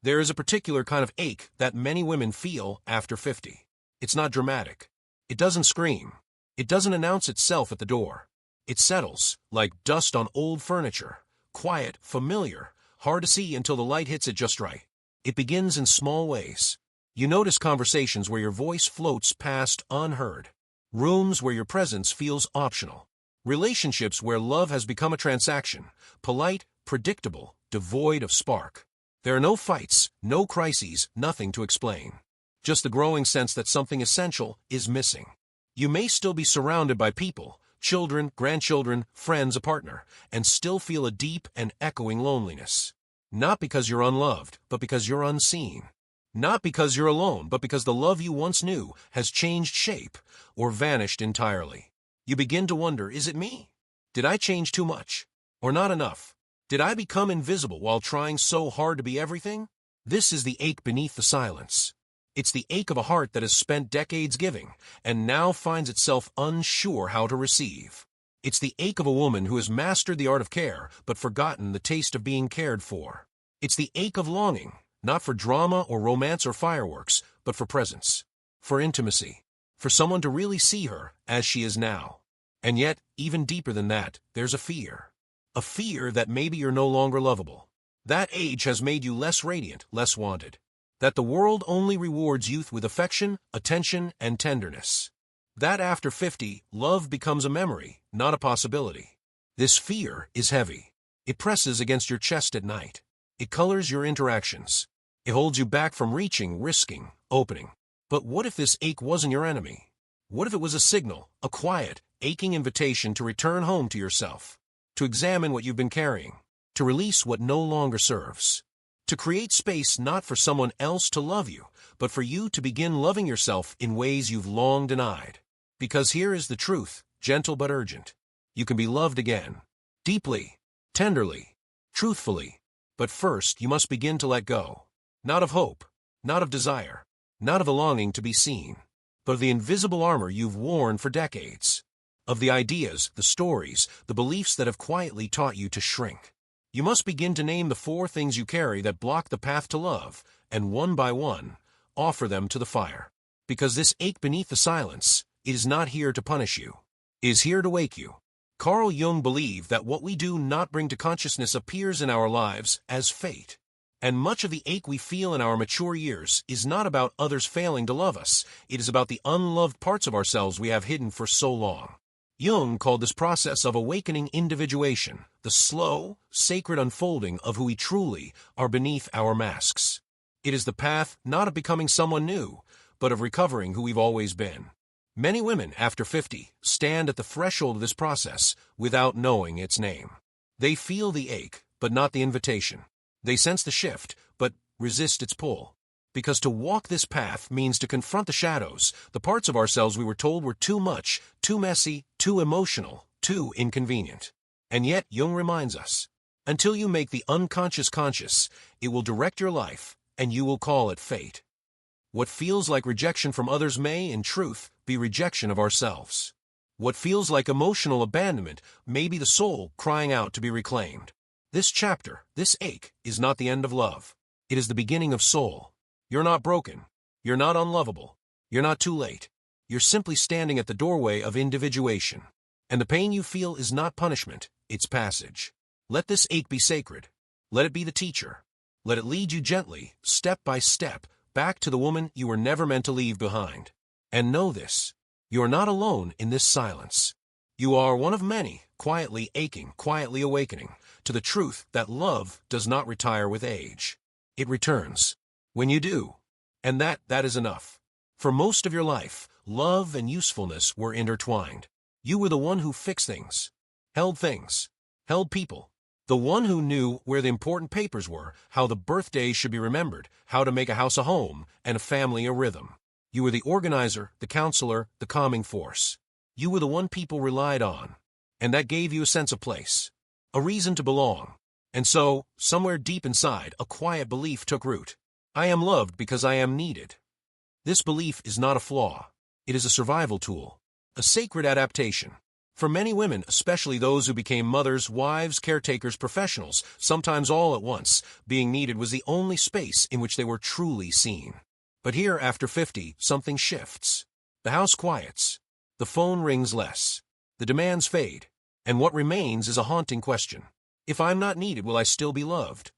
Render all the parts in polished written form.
There is a particular kind of ache that many women feel after 50. It's not dramatic. It doesn't scream. It doesn't announce itself at the door. It settles, like dust on old furniture, quiet, familiar, hard to see until the light hits it just right. It begins in small ways. You notice conversations where your voice floats past unheard. Rooms where your presence feels optional. Relationships where love has become a transaction, polite, predictable, devoid of spark. There are no fights, no crises, nothing to explain. Just the growing sense that something essential is missing. You may still be surrounded by people, children, grandchildren, friends, a partner, and still feel a deep and echoing loneliness. Not because you're unloved, but because you're unseen. Not because you're alone, but because the love you once knew has changed shape or vanished entirely. You begin to wonder, is it me? Did I change too much? Or not enough? Did I become invisible while trying so hard to be everything? This is the ache beneath the silence. It's the ache of a heart that has spent decades giving, and now finds itself unsure how to receive. It's the ache of a woman who has mastered the art of care, but forgotten the taste of being cared for. It's the ache of longing, not for drama or romance or fireworks, but for presence, for intimacy, for someone to really see her as she is now. And yet, even deeper than that, there's a fear. A fear that maybe you're no longer lovable. That age has made you less radiant, less wanted. That the world only rewards youth with affection, attention, and tenderness. That after 50, love becomes a memory, not a possibility. This fear is heavy. It presses against your chest at night. It colors your interactions. It holds you back from reaching, risking, opening. But what if this ache wasn't your enemy? What if it was a signal, a quiet, aching invitation to return home to yourself? To examine what you've been carrying, to release what no longer serves, to create space not for someone else to love you, but for you to begin loving yourself in ways you've long denied. Because here is the truth, gentle but urgent. You can be loved again, deeply, tenderly, truthfully. But first you must begin to let go, not of hope, not of desire, not of the longing to be seen, but of the invisible armor you've worn for decades. Of the ideas, the stories, the beliefs that have quietly taught you to shrink. You must begin to name the 4 things you carry that block the path to love, and one by one, offer them to the fire. Because this ache beneath the silence, it is not here to punish you. It is here to wake you. Carl Jung believed that what we do not bring to consciousness appears in our lives as fate. And much of the ache we feel in our mature years is not about others failing to love us. It is about the unloved parts of ourselves we have hidden for so long. Jung called this process of awakening individuation, the slow, sacred unfolding of who we truly are beneath our masks. It is the path not of becoming someone new, but of recovering who we've always been. Many women after 50 stand at the threshold of this process without knowing its name. They feel the ache, but not the invitation. They sense the shift, but resist its pull. Because to walk this path means to confront the shadows, the parts of ourselves we were told were too much, too messy, too emotional, too inconvenient. And yet, Jung reminds us, until you make the unconscious conscious, it will direct your life, and you will call it fate. What feels like rejection from others may, in truth, be rejection of ourselves. What feels like emotional abandonment may be the soul crying out to be reclaimed. This chapter, this ache, is not the end of love. It is the beginning of soul. You're not broken. You're not unlovable. You're not too late. You're simply standing at the doorway of individuation. And the pain you feel is not punishment, it's passage. Let this ache be sacred. Let it be the teacher. Let it lead you gently, step by step, back to the woman you were never meant to leave behind. And know this, you are not alone in this silence. You are one of many, quietly aching, quietly awakening, to the truth that love does not retire with age. It returns. When you do, and that is enough. For most of your life, love and usefulness were intertwined. You were the one who fixed things, held people. The one who knew where the important papers were, how the birthdays should be remembered, how to make a house a home, and a family a rhythm. You were the organizer, the counselor, the calming force. You were the one people relied on, and that gave you a sense of place, a reason to belong. And so, somewhere deep inside, a quiet belief took root. I am loved because I am needed. This belief is not a flaw. It is a survival tool, a sacred adaptation. For many women, especially those who became mothers, wives, caretakers, professionals, sometimes all at once, being needed was the only space in which they were truly seen. But here, after 50, something shifts. The house quiets. The phone rings less. The demands fade. And what remains is a haunting question. If I'm not needed, will I still be loved?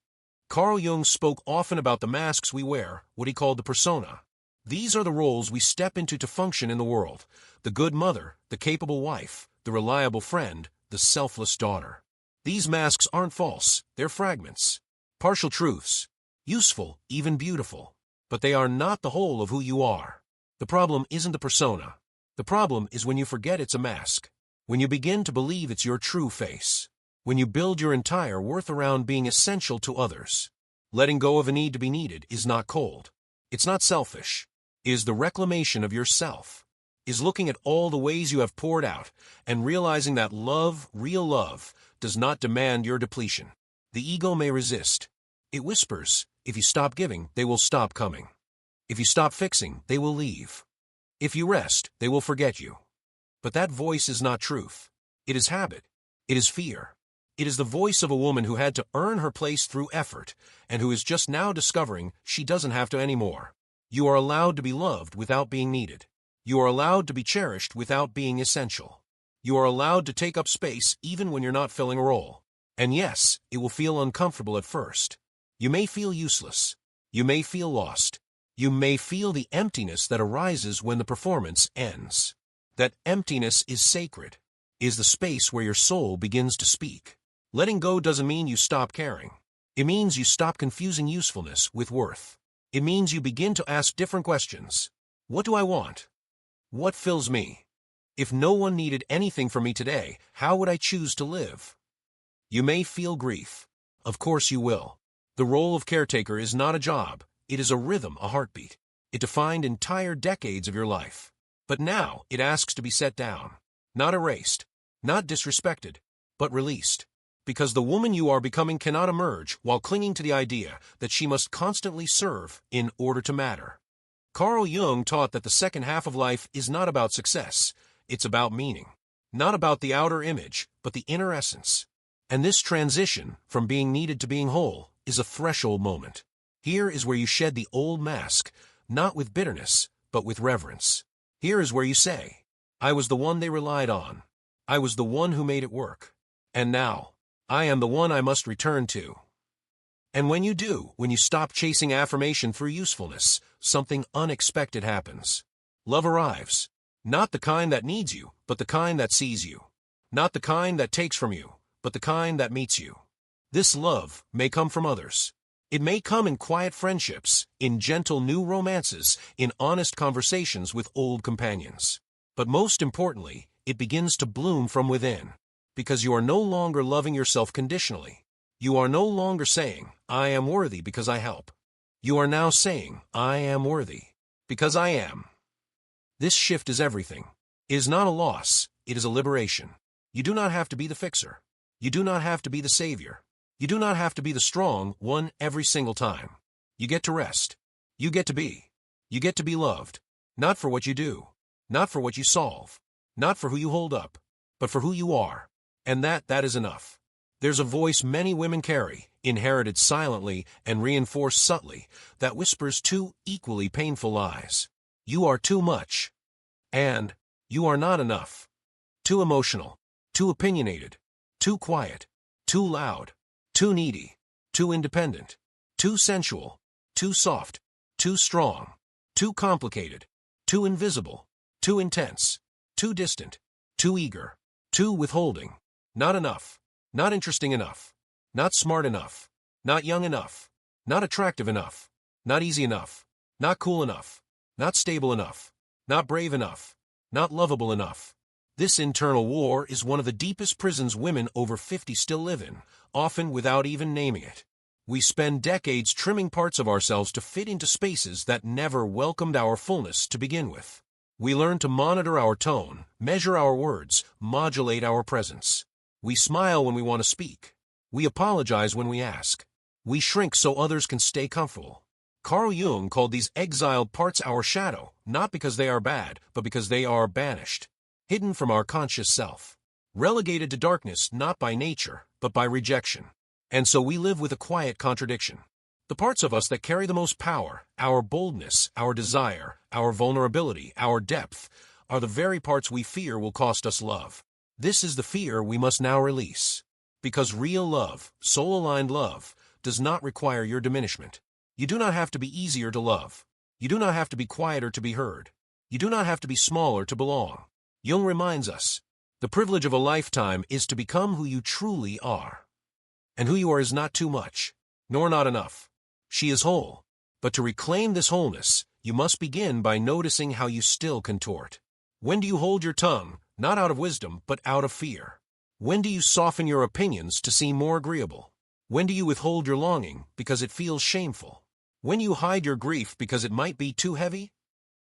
Carl Jung spoke often about the masks we wear, what he called the persona. These are the roles we step into to function in the world. The good mother, the capable wife, the reliable friend, the selfless daughter. These masks aren't false, they're fragments. Partial truths. Useful, even beautiful. But they are not the whole of who you are. The problem isn't the persona. The problem is when you forget it's a mask. When you begin to believe it's your true face. When you build your entire worth around being essential to others. Letting go of a need to be needed is not cold. It's not selfish. It is the reclamation of yourself. Is looking at all the ways you have poured out and realizing that love, real love, does not demand your depletion. The ego may resist. It whispers, if you stop giving, they will stop coming. If you stop fixing, they will leave. If you rest, they will forget you. But that voice is not truth. It is habit. It is fear. It is the voice of a woman who had to earn her place through effort and who is just now discovering she doesn't have to anymore. You are allowed to be loved without being needed. You are allowed to be cherished without being essential. You are allowed to take up space even when you're not filling a role. And yes, it will feel uncomfortable at first. You may feel useless. You may feel lost. You may feel the emptiness that arises when the performance ends. That emptiness is sacred, is the space where your soul begins to speak. Letting go doesn't mean you stop caring. It means you stop confusing usefulness with worth. It means you begin to ask different questions. What do I want? What fills me? If no one needed anything from me today, how would I choose to live? You may feel grief. Of course you will. The role of caretaker is not a job. It is a rhythm, a heartbeat. It defined entire decades of your life. But now it asks to be set down. Not erased. Not disrespected. But released. Because the woman you are becoming cannot emerge while clinging to the idea that she must constantly serve in order to matter. Carl Jung taught that the second half of life is not about success. It's about meaning. Not about the outer image, but the inner essence. And this transition from being needed to being whole is a threshold moment. Here is where you shed the old mask, not with bitterness, but with reverence. Here is where you say, I was the one they relied on. I was the one who made it work. And now, I am the one I must return to. And when you do, when you stop chasing affirmation through usefulness, something unexpected happens. Love arrives. Not the kind that needs you, but the kind that sees you. Not the kind that takes from you, but the kind that meets you. This love may come from others. It may come in quiet friendships, in gentle new romances, in honest conversations with old companions. But most importantly, it begins to bloom from within. Because you are no longer loving yourself conditionally. You are no longer saying, I am worthy because I help. You are now saying, I am worthy because I am. This shift is everything. It is not a loss, it is a liberation. You do not have to be the fixer. You do not have to be the savior. You do not have to be the strong one every single time. You get to rest. You get to be. You get to be loved. Not for what you do. Not for what you solve. Not for who you hold up. But for who you are. And that is enough. There's a voice many women carry, inherited silently and reinforced subtly, that whispers two equally painful lies. You are too much. And you are not enough. Too emotional. Too opinionated. Too quiet. Too loud. Too needy. Too independent. Too sensual. Too soft. Too strong. Too complicated. Too invisible. Too intense. Too distant. Too eager. Too withholding. Not enough. Not interesting enough. Not smart enough. Not young enough. Not attractive enough. Not easy enough. Not cool enough. Not stable enough. Not brave enough. Not lovable enough. This internal war is one of the deepest prisons women over 50 still live in, often without even naming it. We spend decades trimming parts of ourselves to fit into spaces that never welcomed our fullness to begin with. We learn to monitor our tone, measure our words, modulate our presence. We smile when we want to speak. We apologize when we ask. We shrink so others can stay comfortable. Carl Jung called these exiled parts our shadow, not because they are bad, but because they are banished, hidden from our conscious self. relegated to darkness not by nature, but by rejection. And so we live with a quiet contradiction. The parts of us that carry the most power, our boldness, our desire, our vulnerability, our depth, are the very parts we fear will cost us love. This is the fear we must now release. Because real love, soul-aligned love, does not require your diminishment. You do not have to be easier to love. You do not have to be quieter to be heard. You do not have to be smaller to belong. Jung reminds us, the privilege of a lifetime is to become who you truly are. And who you are is not too much, nor not enough. She is whole. But to reclaim this wholeness, you must begin by noticing how you still contort. When do you hold your tongue, not out of wisdom, but out of fear? When do you soften your opinions to seem more agreeable? When do you withhold your longing because it feels shameful? When you hide your grief because it might be too heavy?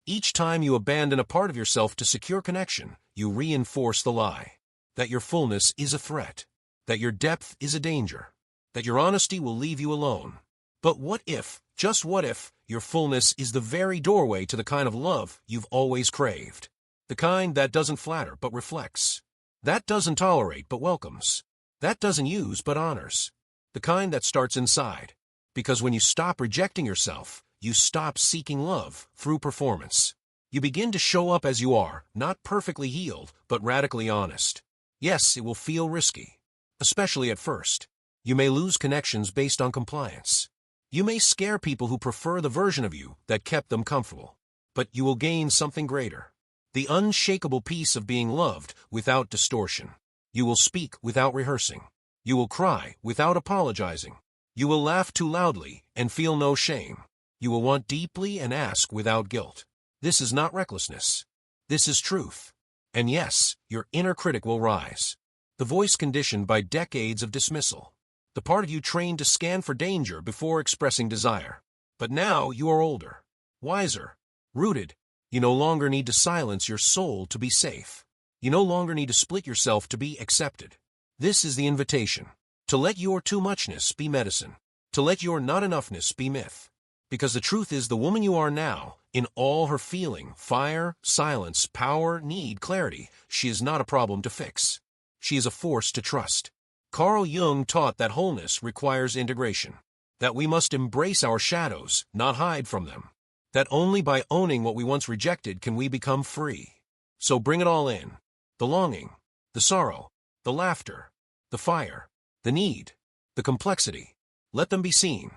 Each time you abandon a part of yourself to secure connection, you reinforce the lie. That your fullness is a threat. That your depth is a danger. That your honesty will leave you alone. But what if, just what if, your fullness is the very doorway to the kind of love you've always craved? The kind that doesn't flatter but reflects. That doesn't tolerate but welcomes. That doesn't use but honors. The kind that starts inside. Because when you stop rejecting yourself, you stop seeking love through performance. You begin to show up as you are, not perfectly healed, but radically honest. Yes, it will feel risky. Especially at first. You may lose connections based on compliance. You may scare people who prefer the version of you that kept them comfortable. But you will gain something greater. The unshakable peace of being loved without distortion. You will speak without rehearsing. You will cry without apologizing. You will laugh too loudly and feel no shame. You will want deeply and ask without guilt. This is not recklessness. This is truth. And yes, your inner critic will rise. The voice conditioned by decades of dismissal. The part of you trained to scan for danger before expressing desire. But now you are older, wiser, rooted. You no longer need to silence your soul to be safe. You no longer need to split yourself to be accepted. This is the invitation. To let your too muchness be medicine. To let your not enoughness be myth. Because the truth is the woman you are now, in all her feeling, fire, silence, power, need, clarity, she is not a problem to fix. She is a force to trust. Carl Jung taught that wholeness requires integration. That we must embrace our shadows, not hide from them. That only by owning what we once rejected can we become free. So bring it all in. The longing, the sorrow, the laughter, the fire, the need, the complexity. Let them be seen.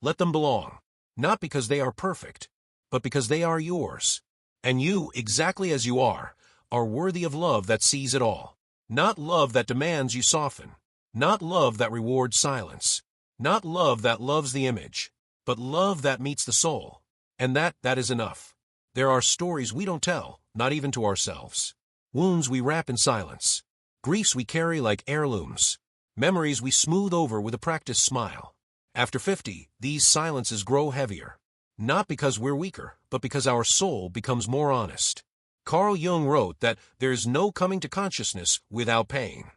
Let them belong. Not because they are perfect, but because they are yours. And you, exactly as you are worthy of love that sees it all. Not love that demands you soften. Not love that rewards silence. Not love that loves the image. But love that meets the soul. And that is enough. There are stories we don't tell, not even to ourselves. Wounds we wrap in silence. Griefs we carry like heirlooms. Memories we smooth over with a practiced smile. After 50, these silences grow heavier. Not because we're weaker, but because our soul becomes more honest. Carl Jung wrote that there is no coming to consciousness without pain.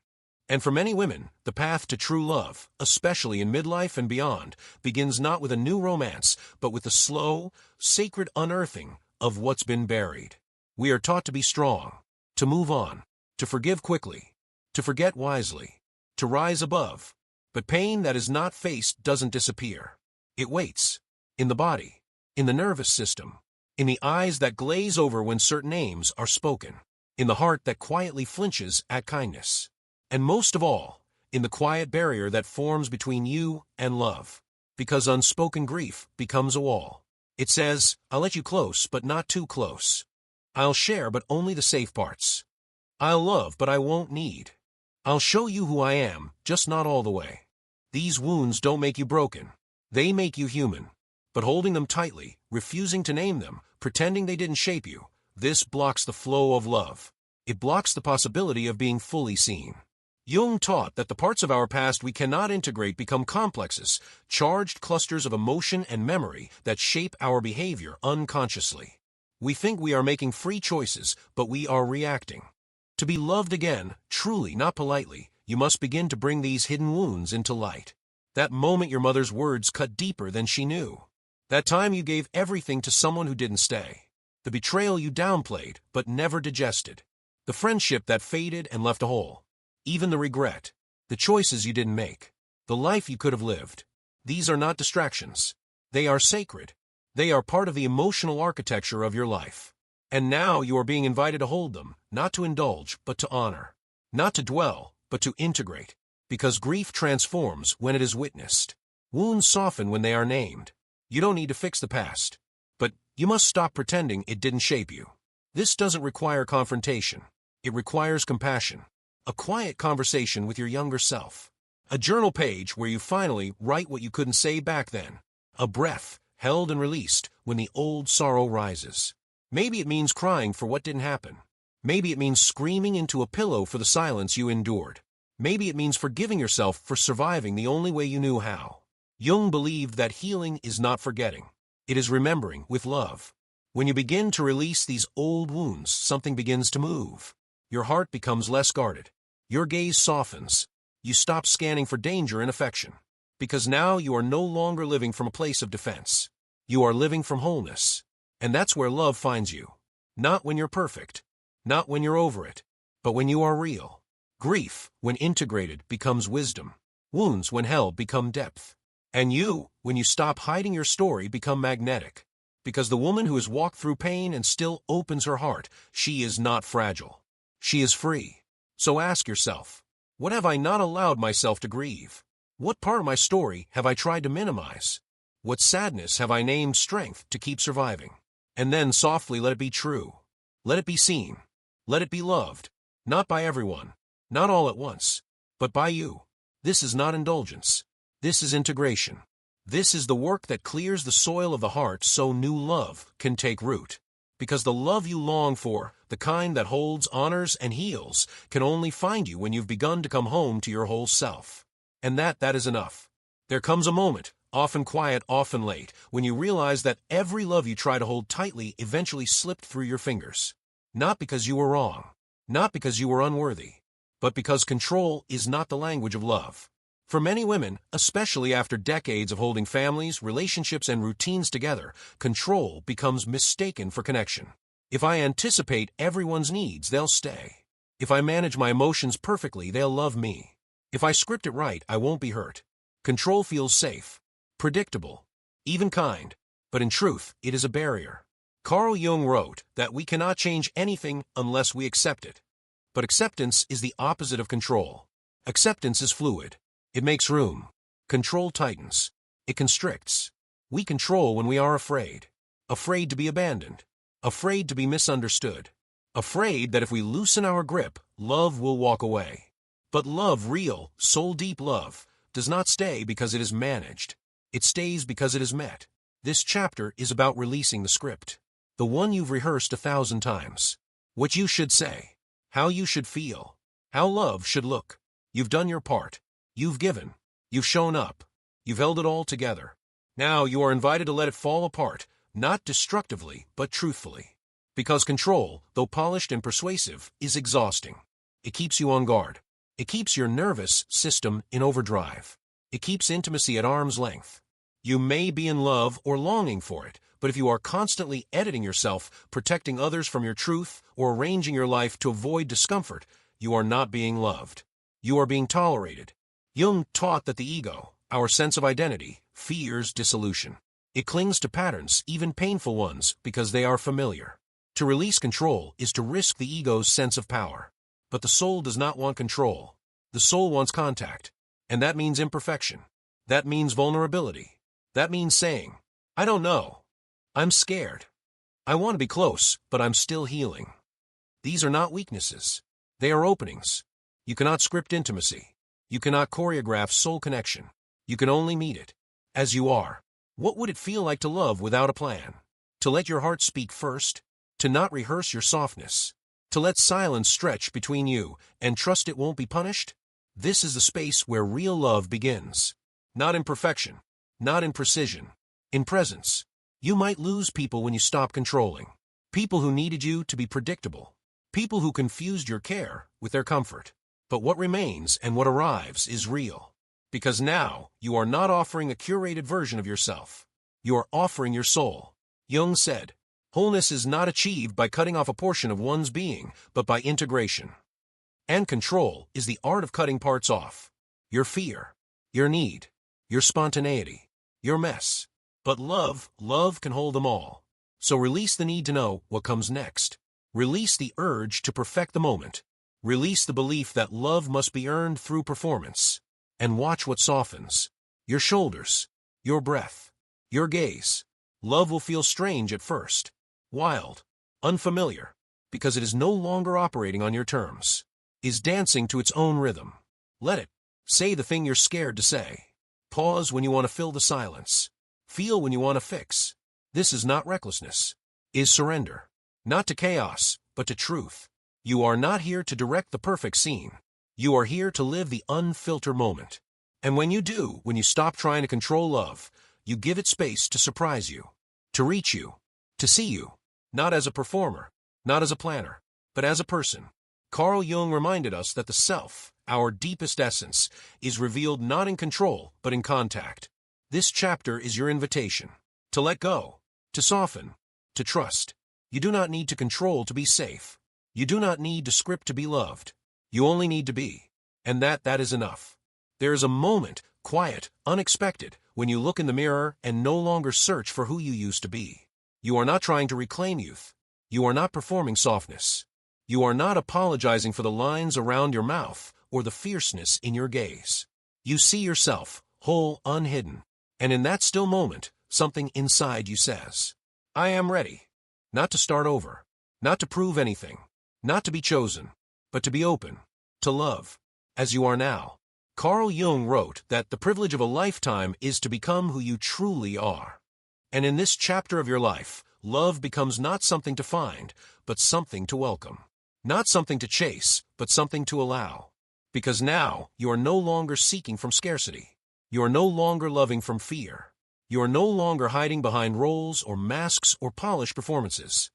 And for many women, the path to true love, especially in midlife and beyond, begins not with a new romance, but with the slow, sacred unearthing of what's been buried. We are taught to be strong, to move on, to forgive quickly, to forget wisely, to rise above. But pain that is not faced doesn't disappear. It waits. In the body, in the nervous system, in the eyes that glaze over when certain names are spoken, in the heart that quietly flinches at kindness. And most of all, in the quiet barrier that forms between you and love. Because unspoken grief becomes a wall. It says, I'll let you close, but not too close. I'll share, but only the safe parts. I'll love, but I won't need. I'll show you who I am, just not all the way. These wounds don't make you broken. They make you human. But holding them tightly, refusing to name them, pretending they didn't shape you, this blocks the flow of love. It blocks the possibility of being fully seen. Jung taught that the parts of our past we cannot integrate become complexes, charged clusters of emotion and memory that shape our behavior unconsciously. We think we are making free choices, but we are reacting. To be loved again, truly, not politely, you must begin to bring these hidden wounds into light. That moment your mother's words cut deeper than she knew. That time you gave everything to someone who didn't stay. The betrayal you downplayed, but never digested. The friendship that faded and left a hole. even the regret, the choices you didn't make, the life you could have lived. These are not distractions. They are sacred. They are part of the emotional architecture of your life. And now you are being invited to hold them, not to indulge, but to honor. Not to dwell, but to integrate. Because grief transforms when it is witnessed. Wounds soften when they are named. You don't need to fix the past. But you must stop pretending it didn't shape you. This doesn't require confrontation. It requires compassion. A quiet conversation with your younger self. A journal page where you finally write what you couldn't say back then. A breath, held and released, when the old sorrow rises. Maybe it means crying for what didn't happen. Maybe it means screaming into a pillow for the silence you endured. Maybe it means forgiving yourself for surviving the only way you knew how. Jung believed that healing is not forgetting. It is remembering with love. When you begin to release these old wounds, something begins to move. Your heart becomes less guarded. Your gaze softens. You stop scanning for danger and affection. Because now you are no longer living from a place of defense. You are living from wholeness. And that's where love finds you. Not when you're perfect. Not when you're over it. But when you are real. Grief, when integrated, becomes wisdom. Wounds, when held, become depth. And you, when you stop hiding your story, become magnetic. Because the woman who has walked through pain and still opens her heart, she is not fragile. She is free. So ask yourself, what have I not allowed myself to grieve? What part of my story have I tried to minimize? What sadness have I named strength to keep surviving? And then softly let it be true. Let it be seen. Let it be loved. Not by everyone. Not all at once. But by you. This is not indulgence. This is integration. This is the work that clears the soil of the heart so new love can take root. Because the love you long for, the kind that holds, honors, and heals, can only find you when you've begun to come home to your whole self. And that is enough. There comes a moment, often quiet, often late, when you realize that every love you try to hold tightly eventually slipped through your fingers. Not because you were wrong. Not because you were unworthy. But because control is not the language of love. For many women, especially after decades of holding families, relationships, and routines together, control becomes mistaken for connection. If I anticipate everyone's needs, they'll stay. If I manage my emotions perfectly, they'll love me. If I script it right, I won't be hurt. Control feels safe, predictable, even kind, but in truth, it is a barrier. Carl Jung wrote that we cannot change anything unless we accept it. But acceptance is the opposite of control. Acceptance is fluid. It makes room. Control tightens. It constricts. We control when we are afraid. Afraid to be abandoned. Afraid to be misunderstood. Afraid that if we loosen our grip, love will walk away. But love, real, soul-deep love, does not stay because it is managed. It stays because it is met. This chapter is about releasing the script. The one you've rehearsed 1,000 times. What you should say. How you should feel. How love should look. You've done your part. You've given. You've shown up. You've held it all together. Now you are invited to let it fall apart, not destructively, but truthfully. Because control, though polished and persuasive, is exhausting. It keeps you on guard. It keeps your nervous system in overdrive. It keeps intimacy at arm's length. You may be in love or longing for it, but if you are constantly editing yourself, protecting others from your truth, or arranging your life to avoid discomfort, you are not being loved. You are being tolerated. Jung taught that the ego, our sense of identity, fears dissolution. It clings to patterns, even painful ones, because they are familiar. To release control is to risk the ego's sense of power. But the soul does not want control. The soul wants contact. And that means imperfection. That means vulnerability. That means saying, I don't know. I'm scared. I want to be close, but I'm still healing. These are not weaknesses. They are openings. You cannot script intimacy. You cannot choreograph soul connection. You can only meet it. As you are. What would it feel like to love without a plan? To let your heart speak first? To not rehearse your softness? To let silence stretch between you and trust it won't be punished? This is the space where real love begins. Not in perfection. Not in precision. In presence. You might lose people when you stop controlling. People who needed you to be predictable. People who confused your care with their comfort. But what remains and what arrives is real. Because now, you are not offering a curated version of yourself. You are offering your soul. Jung said, wholeness is not achieved by cutting off a portion of one's being, but by integration. And control is the art of cutting parts off. Your fear, your need, your spontaneity, your mess. But love can hold them all. So release the need to know what comes next. Release the urge to perfect the moment. Release the belief that love must be earned through performance. And watch what softens. Your shoulders, your breath, your gaze. Love will feel strange at first, wild, unfamiliar, because it is no longer operating on your terms, is dancing to its own rhythm. Let it. Say the thing you're scared to say. Pause when you want to fill the silence. Feel when you want to fix. This is not recklessness. Is surrender. Not to chaos, but to truth. You are not here to direct the perfect scene. You are here to live the unfiltered moment. And when you do, when you stop trying to control love, you give it space to surprise you, to reach you, to see you, not as a performer, not as a planner, but as a person. Carl Jung reminded us that the self, our deepest essence, is revealed not in control, but in contact. This chapter is your invitation to let go, to soften, to trust. You do not need to control to be safe. You do not need to script to be loved. You only need to be. And that is enough. There is a moment, quiet, unexpected, when you look in the mirror and no longer search for who you used to be. You are not trying to reclaim youth. You are not performing softness. You are not apologizing for the lines around your mouth or the fierceness in your gaze. You see yourself, whole, unhidden. And in that still moment, something inside you says, I am ready. Not to start over. Not to prove anything. Not to be chosen. But to be open. To love. As you are now. Carl Jung wrote that the privilege of a lifetime is to become who you truly are. And in this chapter of your life, love becomes not something to find, but something to welcome. Not something to chase, but something to allow. Because now, you are no longer seeking from scarcity. You are no longer loving from fear. You are no longer hiding behind roles or masks or polished performances.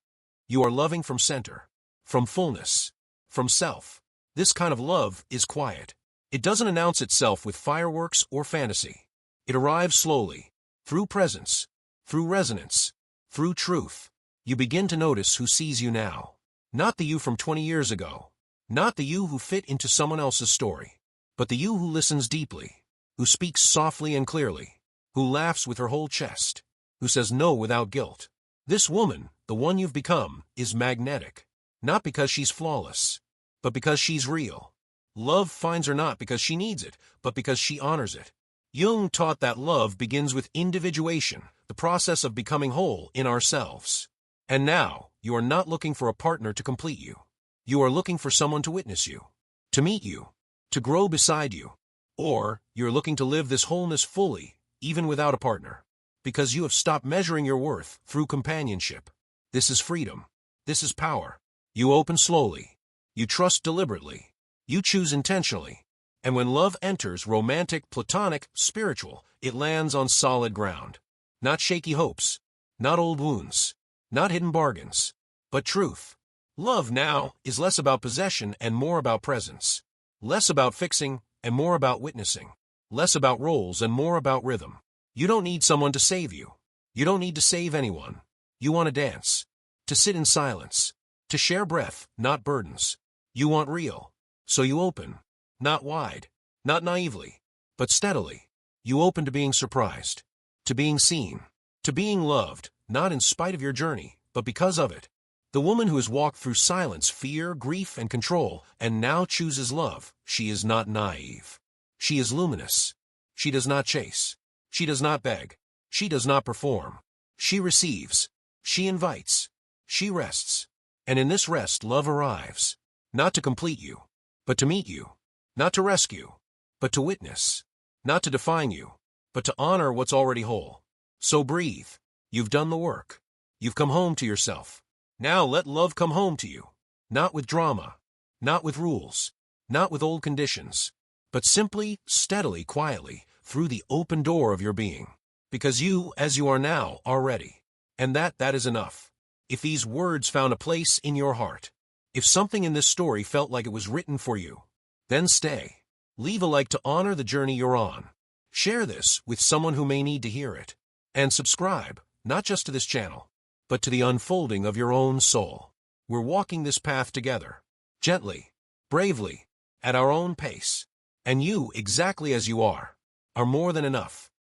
You are loving from center, from fullness, from self. This kind of love is quiet. It doesn't announce itself with fireworks or fantasy. It arrives slowly, through presence, through resonance, through truth. You begin to notice who sees you now. Not the you from 20 years ago. Not the you who fit into someone else's story. But the you who listens deeply, who speaks softly and clearly, who laughs with her whole chest, who says no without guilt. This woman, the one you've become, is magnetic. Not because she's flawless, but because she's real. Love finds her not because she needs it, but because she honors it. Jung taught that love begins with individuation, the process of becoming whole in ourselves. And now, you are not looking for a partner to complete you. You are looking for someone to witness you, to meet you, to grow beside you. Or, you're looking to live this wholeness fully, even without a partner. Because you have stopped measuring your worth through companionship. This is freedom. This is power. You open slowly. You trust deliberately. You choose intentionally. And when love enters, romantic, platonic, spiritual, it lands on solid ground. Not shaky hopes. Not old wounds. Not hidden bargains. But truth. Love now is less about possession and more about presence. Less about fixing and more about witnessing. Less about roles and more about rhythm. You don't need someone to save you. You don't need to save anyone. You want to dance. To sit in silence. To share breath, not burdens. You want real. So you open. Not wide. Not naively. But steadily. You open to being surprised. To being seen. To being loved, not in spite of your journey, but because of it. The woman who has walked through silence, fear, grief, and control, and now chooses love, she is not naive. She is luminous. She does not chase. She does not beg. She does not perform. She receives. She invites. She rests. And in this rest, love arrives. Not to complete you, but to meet you. Not to rescue, but to witness. Not to define you, but to honor what's already whole. So breathe. You've done the work. You've come home to yourself. Now let love come home to you. Not with drama. Not with rules. Not with old conditions. But simply, steadily, quietly, through the open door of your being. Because you, as you are now, are ready. And that is enough. If these words found a place in your heart, if something in this story felt like it was written for you, then stay. Leave a like to honor the journey you're on. Share this with someone who may need to hear it. And subscribe, not just to this channel, but to the unfolding of your own soul. We're walking this path together. Gently, bravely, at our own pace. And you, exactly as you are more than enough.